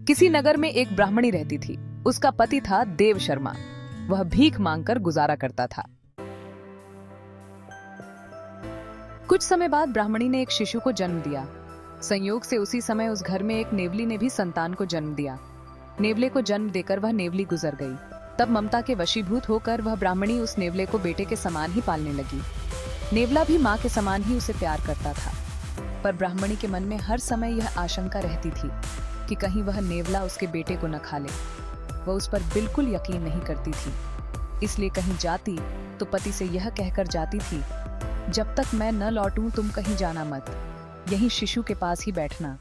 किसी नगर में एक ब्राह्मणी रहती थी। उसका पति था देव शर्मा। वह भीख मांगकर गुजारा करता था। कुछ समय बाद ब्राह्मणी ने एक शिशु को जन्म दिया। संयोग से उसी समय उस घर में एक नेवली ने भी संतान को जन्म दिया। नेवले को जन्म देकर वह नेवली गुजर गई। तब ममता के वशीभूत होकर वह ब्राह्मणी उस नेवले को बेटे के समान ही पालने लगी। नेवला भी माँ के समान ही उसे प्यार करता था। पर ब्राह्मणी के मन में हर समय यह आशंका रहती थी कि कहीं वह नेवला उसके बेटे को न खा ले। वह उस पर बिल्कुल यकीन नहीं करती थी, इसलिए कहीं जाती तो पति से यह कहकर जाती थी, जब तक मैं न लौटूं तुम कहीं जाना मत, यहीं शिशु के पास ही बैठना।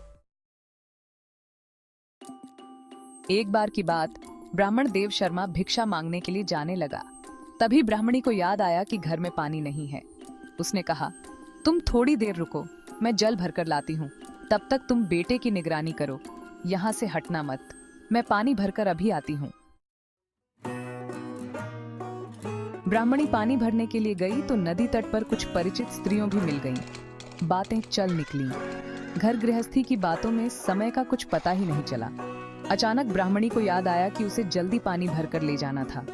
एक बार की बात, ब्राह्मण देव शर्मा भिक्षा मांगने के लिए जाने लगा। तभी ब्राह्मणी को याद आया कि घर में पानी नहीं है। उसने कहा, तुम थोड़ी देर रुको, मैं जल भरकर लाती हूँ, तब तक तुम बेटे की निगरानी करो, यहाँ से हटना मत, मैं पानी भरकर अभी आती हूँ। ब्राह्मणी पानी भरने के लिए गई तो नदी तट पर कुछ परिचित स्त्रियों भी मिल गईं। बातें चल निकली। घर गृहस्थी की बातों में समय का कुछ पता ही नहीं चला। अचानक ब्राह्मणी को याद आया कि उसे जल्दी पानी भरकर ले जाना था।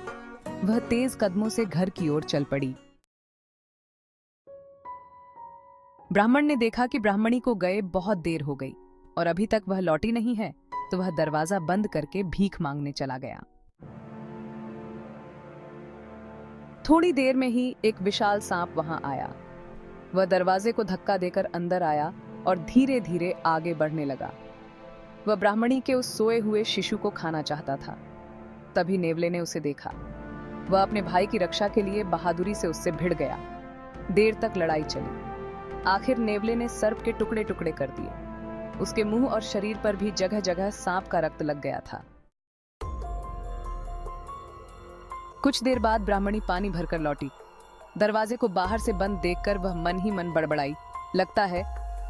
वह तेज कदमों से घर की ओर चल पड़ी। ब्राह्मण ने देखा कि ब्राह्मणी को गए बहुत देर हो गई और अभी तक वह लौटी नहीं है, तो वह दरवाजा बंद करके भीख मांगने चला गया। थोड़ी देर में ही एक विशाल सांप वहां आया। वह दरवाजे को धक्का देकर अंदर आया और धीरे धीरे आगे बढ़ने लगा। वह ब्राह्मणी के उस सोए हुए शिशु को खाना चाहता था। तभी नेवले ने उसे देखा। वह अपने भाई की रक्षा के लिए बहादुरी से उससे भिड़ गया। देर तक लड़ाई चली। आखिर नेवले ने सर्प के टुकड़े टुकड़े कर दिए। उसके मुंह और शरीर पर भी जगह जगह सांप का रक्त लग गया था। कुछ देर बाद ब्राह्मणी पानी भरकर लौटी। दरवाजे को बाहर से बंद देखकर वह मन ही मन बड़बड़ाई, लगता है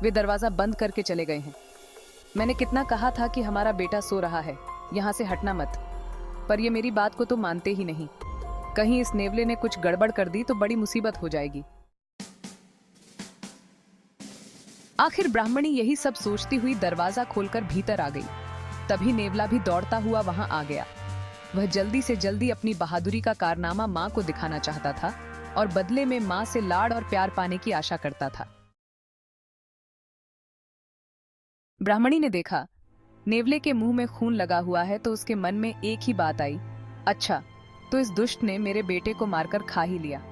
वे दरवाजा बंद करके चले गए हैं। मैंने कितना कहा था कि हमारा बेटा सो रहा है, यहाँ से हटना मत, पर ये मेरी बात को तो मानते ही नहीं। कहीं इस नेवले ने कुछ गड़बड़ कर दी तो बड़ी मुसीबत हो जाएगी। आखिर ब्राह्मणी यही सब सोचती हुई दरवाजा खोलकर भीतर आ गई। तभी नेवला भी दौड़ता हुआ वहां आ गया। वह जल्दी से जल्दी अपनी बहादुरी का कारनामा मां को दिखाना चाहता था और बदले में मां से लाड़ और प्यार पाने की आशा करता था। ब्राह्मणी ने देखा नेवले के मुंह में खून लगा हुआ है तो उसके मन में एक ही बात आई, अच्छा तो इस दुष्ट ने मेरे बेटे को मारकर खा ही लिया।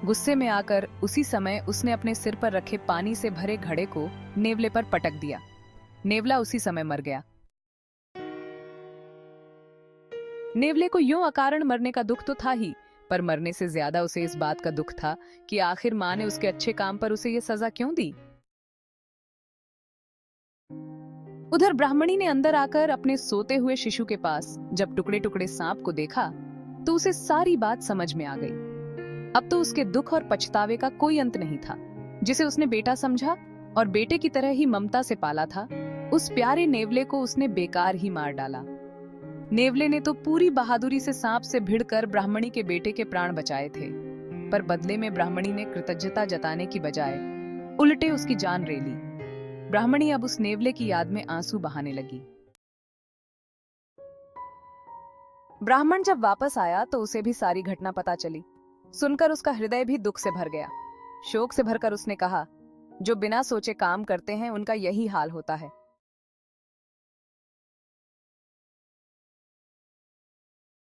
गुस्से में आकर उसी समय उसने अपने सिर पर रखे पानी से भरे घड़े को नेवले पर पटक दिया। नेवला उसी समय मर गया। नेवले को यूं अकारण मरने का दुख तो था ही, पर मरने से ज्यादा उसे इस बात का दुख था कि आखिर मां ने उसके अच्छे काम पर उसे ये सजा क्यों दी। उधर ब्राह्मणी ने अंदर आकर अपने सोते हुए शिशु के पास जब टुकड़े टुकड़े सांप को देखा तो उसे सारी बात समझ में आ गई। अब तो उसके दुख और पछतावे का कोई अंत नहीं था। जिसे उसने बेटा समझा और बेटे की तरह ही ममता से पाला था, उस प्यारे नेवले को उसने बेकार ही मार डाला। नेवले ने तो पूरी बहादुरी से सांप से भिड़कर ब्राह्मणी के बेटे के प्राण बचाए थे, पर बदले में ब्राह्मणी ने कृतज्ञता जताने की बजाय उल्टे उसकी जान ले ली। ब्राह्मणी अब उस नेवले की याद में आंसू बहाने लगी। ब्राह्मण जब वापस आया तो उसे भी सारी घटना पता चली। सुनकर उसका हृदय भी दुख से भर गया। शोक से भरकर उसने कहा, जो बिना सोचे काम करते हैं उनका यही हाल होता है।